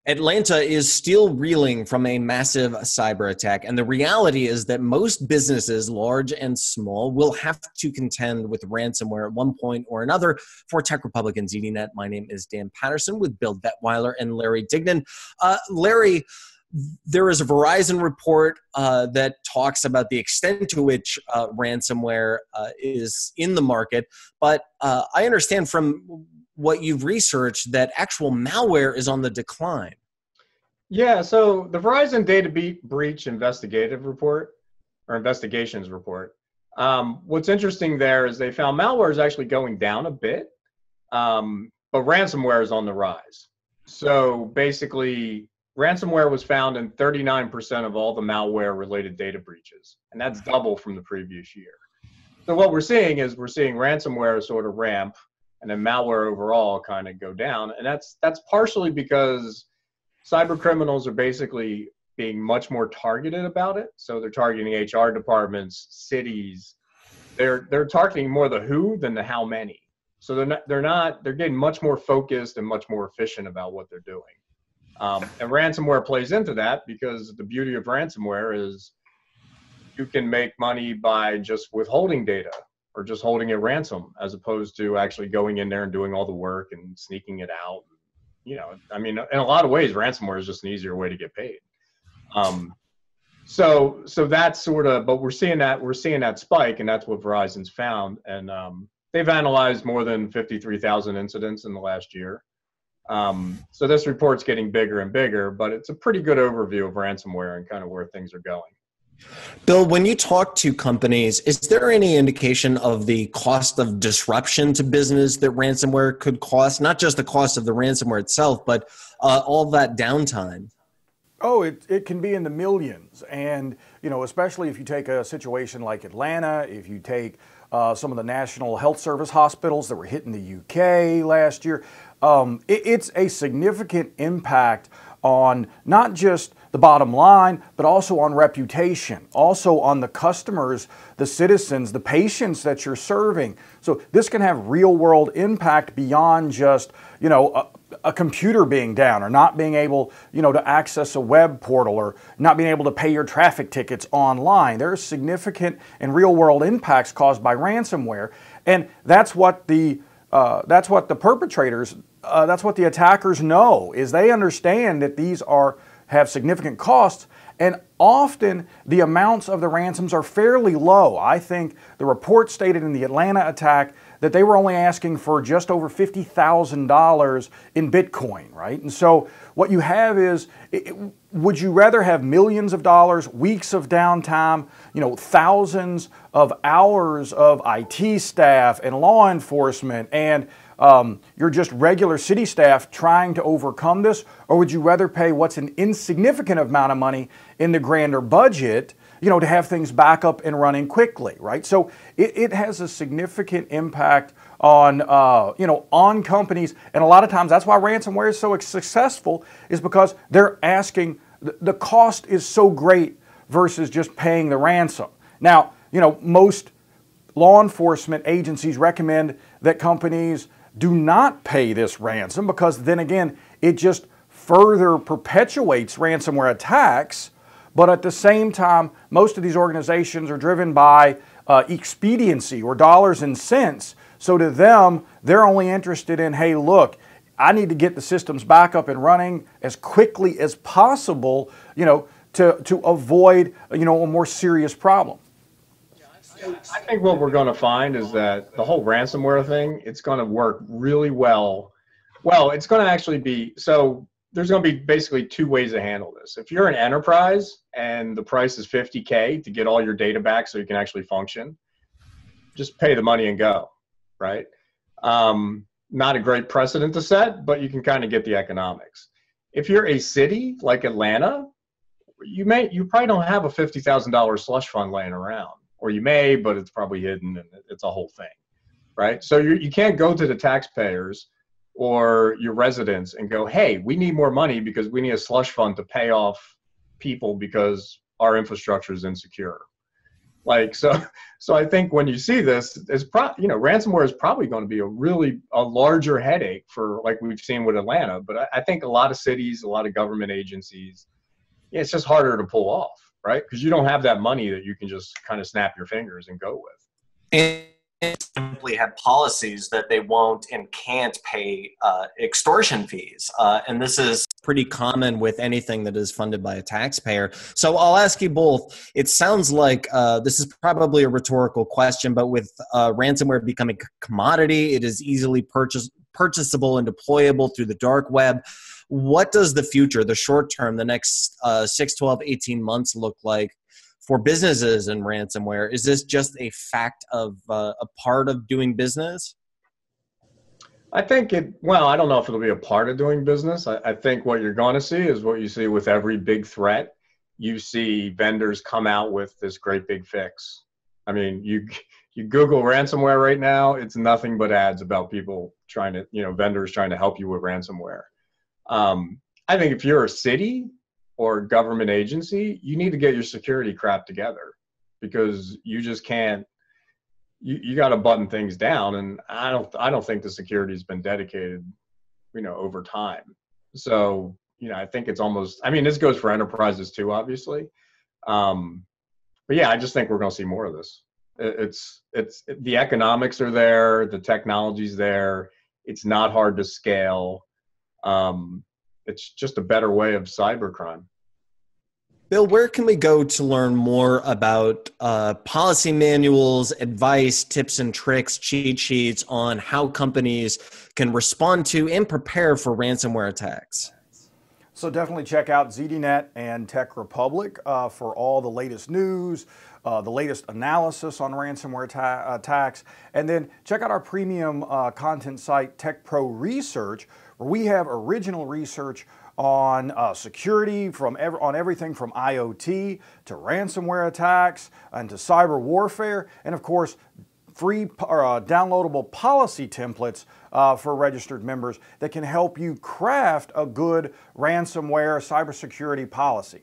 Atlanta is still reeling from a massive cyber attack, and the reality is that most businesses, large and small, will have to contend with ransomware at one point or another. For Tech Republic and ZDNet, my name is Dan Patterson with Bill Detwiler and Larry Dignan. Larry, there is a Verizon report that talks about the extent to which ransomware is in the market, but I understand from what you've researched that actual malware is on the decline. Yeah, so the Verizon breach investigative report or investigations report. What's interesting there is they found malware is actually going down a bit, but ransomware is on the rise. So basically, ransomware was found in 39% of all the malware-related data breaches, and that's double from the previous year. So what we're seeing is ransomware sort of ramp, and then malware overall kind of go down, and that's partially because cyber criminals are basically being much more targeted about it. So they're targeting HR departments, cities. They're targeting more the who than the how many. So they're getting much more focused and much more efficient about what they're doing. And ransomware plays into that because the beauty of ransomware is you can make money by just withholding data or just holding it ransom, as opposed to actually going in there and doing all the work and sneaking it out. You know, I mean, in a lot of ways, ransomware is just an easier way to get paid. So that's sort of, but we're seeing that spike, and that's what Verizon's found. And they've analyzed more than 53,000 incidents in the last year. So this report's getting bigger and bigger, but it's a pretty good overview of ransomware and kind of where things are going. Bill, when you talk to companies, is there any indication of the cost of disruption to business that ransomware could cost? Not just the cost of the ransomware itself, but all that downtime. Oh, it can be in the millions. And, you know, especially if you take a situation like Atlanta, if you take some of the National Health Service hospitals that were hit in the UK last year, it's a significant impact on not just the bottom line, but also on reputation, also on the customers, the citizens, the patients that you're serving. So this can have real world impact beyond just, you know, a computer being down or not being able, you know, to access a web portal or not being able to pay your traffic tickets online. There are significant and real world impacts caused by ransomware. And that's what the perpetrators, that's what the attackers know, is they understand that these have significant costs, and often the amounts of the ransoms are fairly low. I think the report stated in the Atlanta attack that they were only asking for just over $50,000 in Bitcoin, right? And so what you have is, would you rather have millions of dollars, weeks of downtime, you know, thousands of hours of IT staff and law enforcement and you're just regular city staff trying to overcome this? Or would you rather pay what's an insignificant amount of money in the grander budget, you know, to have things back up and running quickly, right? So it has a significant impact on, you know, on companies. And a lot of times that's why ransomware is so successful, is because they're asking, the cost is so great versus just paying the ransom. Now, you know, most law enforcement agencies recommend that companies do not pay this ransom, because then again, it just further perpetuates ransomware attacks. But at the same time, most of these organizations are driven by expediency or dollars and cents. So to them, they're only interested in, hey, look, I need to get the systems back up and running as quickly as possible, you know, to avoid, you know, a more serious problem. I think what we're going to find is that the whole ransomware thing, it's going to work really well. Well, it's going to actually be, so there's going to be basically two ways to handle this. If you're an enterprise and the price is $50K to get all your data back so you can actually function, just pay the money and go, right? Not a great precedent to set, but you can kind of get the economics. If you're a city like Atlanta, you probably don't have a $50,000 slush fund laying around. Or you may, but it's probably hidden, and it's a whole thing, right? So you can't go to the taxpayers or your residents and go, hey, we need more money because we need a slush fund to pay off people because our infrastructure is insecure. Like, so I think when you see this, ransomware is probably going to be a larger headache for, like we've seen with Atlanta. But I think a lot of cities, a lot of government agencies, yeah, it's just harder to pull off, right? Because you don't have that money that you can just kind of snap your fingers and go with. And simply have policies that they won't and can't pay extortion fees. And this is pretty common with anything that is funded by a taxpayer. So I'll ask you both. It sounds like this is probably a rhetorical question, but with ransomware becoming a commodity, it is easily purchasable and deployable through the dark web. What does the future, the short term, the next 6, 12, 18 months look like for businesses and ransomware? Is this just a fact of a part of doing business? I think I don't know if it'll be a part of doing business. I think what you're going to see is what you see with every big threat. You see vendors come out with this great big fix. I mean, you Google ransomware right now, it's nothing but ads about people vendors trying to help you with ransomware. I think if you're a city or government agency, you need to get your security crap together, because you just can't. You got to button things down, and I don't think the security has been dedicated, over time. So I think it's almost. I mean, this goes for enterprises too, obviously. But yeah, I just think we're going to see more of this. It's the economics are there, the technology's there. It's not hard to scale. It's just a better way of cybercrime. Bill, where can we go to learn more about policy manuals, advice, tips and tricks, cheat sheets on how companies can respond to and prepare for ransomware attacks? So definitely check out ZDNet and Tech Republic for all the latest news, the latest analysis on ransomware attacks, and then check out our premium content site, Tech Pro Research, where we have original research on security on everything from IoT to ransomware attacks and to cyber warfare, and of course free downloadable policy templates for registered members that can help you craft a good ransomware cybersecurity policy.